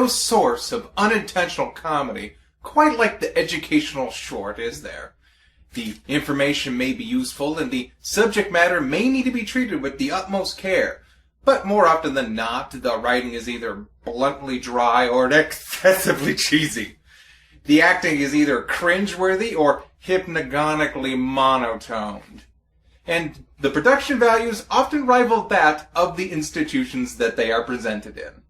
no source of unintentional comedy quite like the educational short, is there? The information may be useful, and the subject matter may need to be treated with the utmost care, but more often than not, the writing is either bluntly dry or excessively cheesy. The acting is either cringeworthy or hypnagonically monotoned. And the production values often rival that of the institutions that they are presented in.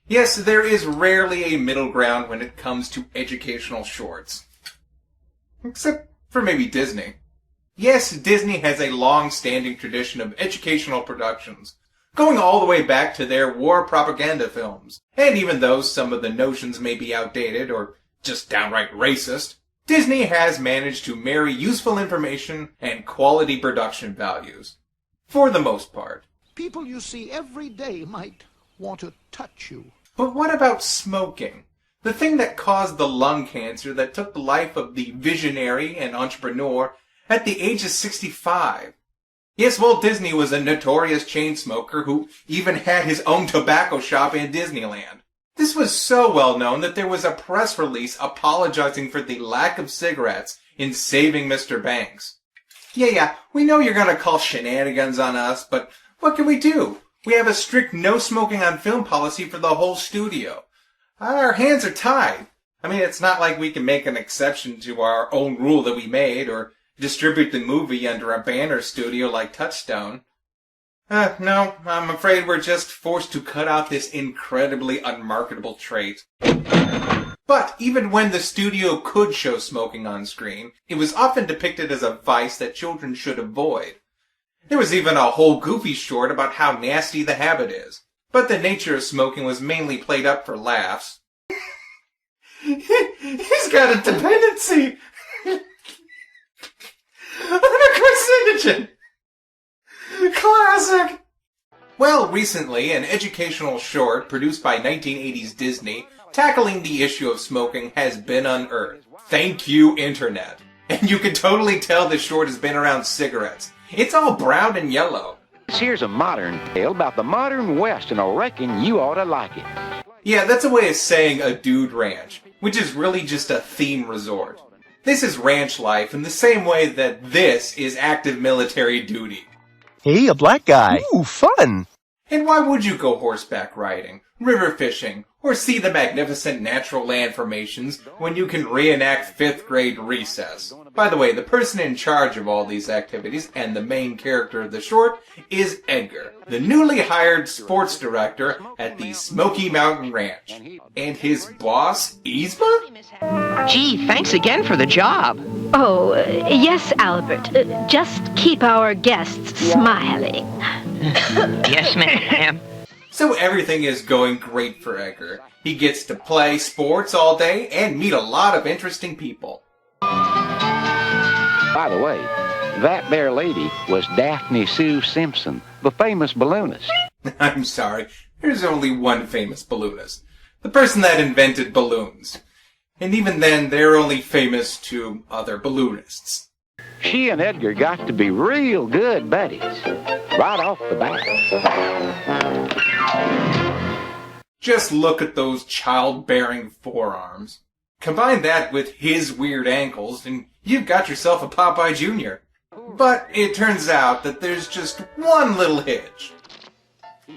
Yes, there is rarely a middle ground when it comes to educational shorts. Except for maybe Disney. Yes, Disney has a long-standing tradition of educational productions, going all the way back to their war propaganda films. And even though some of the notions may be outdated or just downright racist, Disney has managed to marry useful information and quality production values. For the most part. People you see every day might want to touch you. But what about smoking? The thing that caused the lung cancer that took the life of the visionary and entrepreneur at the age of 65. Yes, Walt Disney was a notorious chain smoker who even had his own tobacco shop in Disneyland. This was so well known that there was a press release apologizing for the lack of cigarettes in saving Mr. Banks. Yeah, we know you're gonna call shenanigans on us, but what can we do? We have a strict no smoking on film policy for the whole studio. Our hands are tied. I mean, it's not like we can make an exception to our own rule that we made or distribute the movie under a banner studio like Touchstone. No, I'm afraid we're just forced to cut out this incredibly unmarketable trait. But even when the studio could show smoking on screen, it was often depicted as a vice that children should avoid. There was even a whole Goofy short about how nasty the habit is. But the nature of smoking was mainly played up for laughs. He's got a dependency on a carcinogen. Classic! Well, recently, an educational short produced by 1980s Disney tackling the issue of smoking has been unearthed. Thank you, Internet. And you can totally tell this short has been around cigarettes. It's all brown and yellow. Here's a modern tale about the modern West, and I reckon you ought to like it. Yeah, that's a way of saying a dude ranch, which is really just a theme resort. This is ranch life in the same way that this is active military duty. Hey, a black guy. Ooh, fun! And why would you go horseback riding, river fishing, or see the magnificent natural land formations when you can reenact 5th grade recess? By the way, the person in charge of all these activities and the main character of the short is Edgar, the newly hired sports director at the Smoky Mountain Ranch. And his boss, Yzma? Gee, thanks again for the job. Oh, yes, Albert. Just keep our guests smiling. Yes, ma'am. So everything is going great for Edgar. He gets to play sports all day and meet a lot of interesting people. By the way, that there lady was Daphne Sue Simpson, the famous balloonist. I'm sorry, there's only one famous balloonist. The person that invented balloons. And even then, they're only famous to other balloonists. She and Edgar got to be real good buddies, right off the bat. Just look at those childbearing forearms. Combine that with his weird ankles, and you've got yourself a Popeye Jr. But it turns out that there's just one little hitch.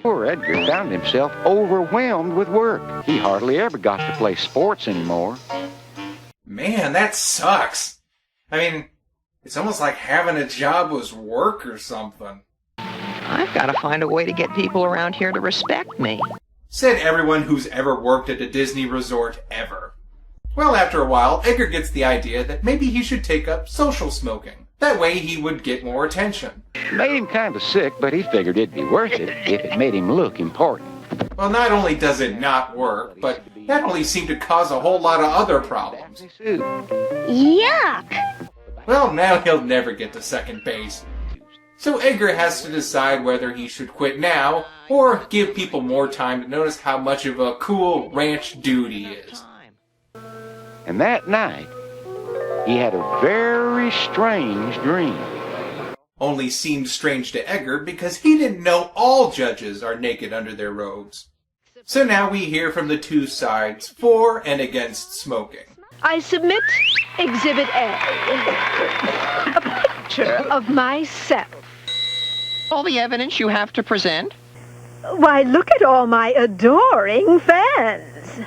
Poor Edgar found himself overwhelmed with work. He hardly ever got to play sports anymore. Man, that sucks. I mean, it's almost like having a job was work or something. I've got to find a way to get people around here to respect me. Said everyone who's ever worked at a Disney resort ever. Well, after a while, Edgar gets the idea that maybe he should take up social smoking. That way he would get more attention. Made him kind of sick, but he figured it'd be worth it if it made him look important. Well, not only does it not work, but that only seemed to cause a whole lot of other problems. Yuck! Well, now he'll never get to second base. So Edgar has to decide whether he should quit now, or give people more time to notice how much of a cool ranch dude he is. And that night, he had a very strange dream. Only seemed strange to Edgar because he didn't know all judges are naked under their robes. So now we hear from the two sides for and against smoking. I submit Exhibit A. A picture of myself. All the evidence you have to present? Why, look at all my adoring fans.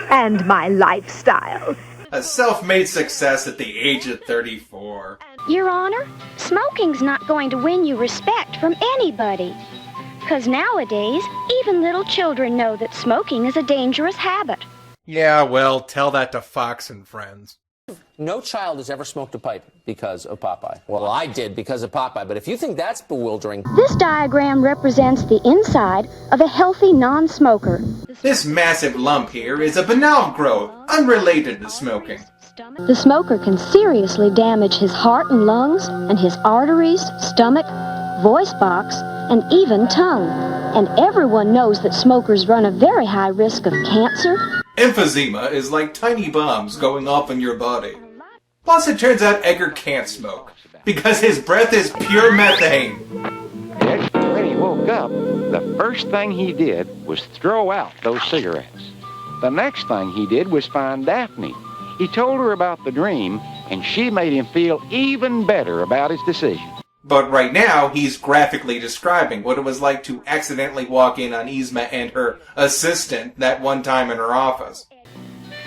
And my lifestyle. A self-made success at the age of 34. Your Honor, smoking's not going to win you respect from anybody. 'Cause nowadays, even little children know that smoking is a dangerous habit. Yeah, well, tell that to Fox and Friends. No child has ever smoked a pipe because of Popeye. Well, I did because of Popeye, but if you think that's bewildering... This diagram represents the inside of a healthy non-smoker. This massive lump here is a banal growth, unrelated to smoking. The smoker can seriously damage his heart and lungs, and his arteries, stomach, voice box, and even tongue. And everyone knows that smokers run a very high risk of cancer. Emphysema is like tiny bombs going off in your body. Plus, it turns out Edgar can't smoke, because his breath is pure methane. When he woke up, the first thing he did was throw out those cigarettes. The next thing he did was find Daphne. He told her about the dream, and she made him feel even better about his decision. But right now, he's graphically describing what it was like to accidentally walk in on Yzma and her assistant that one time in her office.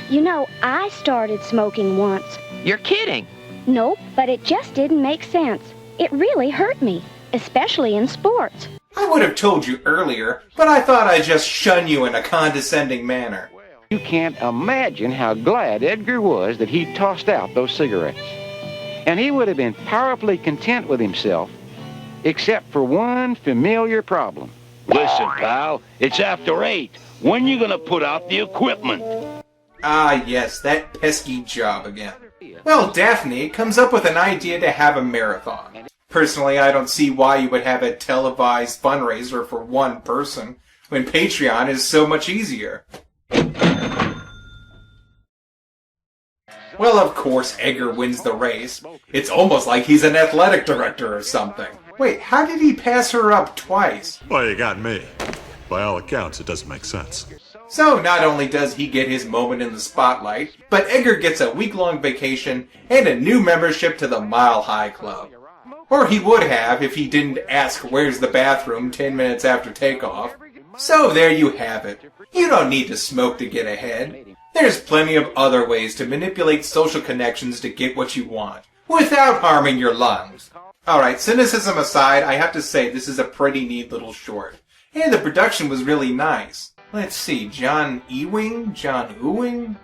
You know, I started smoking once. You're kidding. Nope, but it just didn't make sense. It really hurt me, especially in sports. I would have told you earlier, but I thought I'd just shun you in a condescending manner. You can't imagine how glad Edgar was that he'd tossed out those cigarettes. And he would have been powerfully content with himself, except for one familiar problem. Listen, pal, it's after 8. When you gonna put out the equipment? Ah, yes, that pesky job again. Well, Daphne comes up with an idea to have a marathon. Personally, I don't see why you would have a televised fundraiser for one person, when Patreon is so much easier. Well, of course, Edgar wins the race. It's almost like he's an athletic director or something. Wait, how did he pass her up twice? Well, you got me. By all accounts, it doesn't make sense. So not only does he get his moment in the spotlight, but Edgar gets a week-long vacation and a new membership to the Mile High Club. Or he would have if he didn't ask where's the bathroom 10 minutes after takeoff. So there you have it. You don't need to smoke to get ahead. There's plenty of other ways to manipulate social connections to get what you want, without harming your lungs. Alright, cynicism aside, I have to say this is a pretty neat little short. And the production was really nice. Let's see, John Ewing? John Ewing?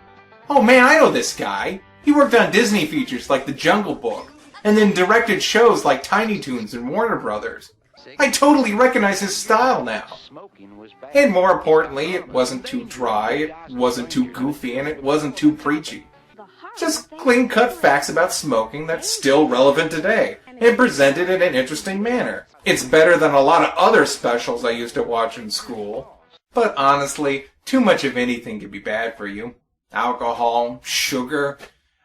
Oh man, I know this guy. He worked on Disney features like The Jungle Book, and then directed shows like Tiny Toons and Warner Brothers. I totally recognize his style now. And more importantly, it wasn't too dry, it wasn't too goofy, and it wasn't too preachy. Just clean-cut facts about smoking that's still relevant today, and presented in an interesting manner. It's better than a lot of other specials I used to watch in school. But honestly, too much of anything can be bad for you. Alcohol, sugar.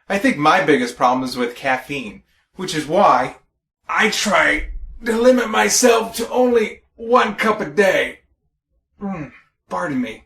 I think my biggest problem is with caffeine, which is why I try to limit myself to only 1 cup a day. Pardon me.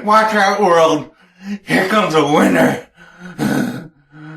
Watch out, world. Here comes a winner.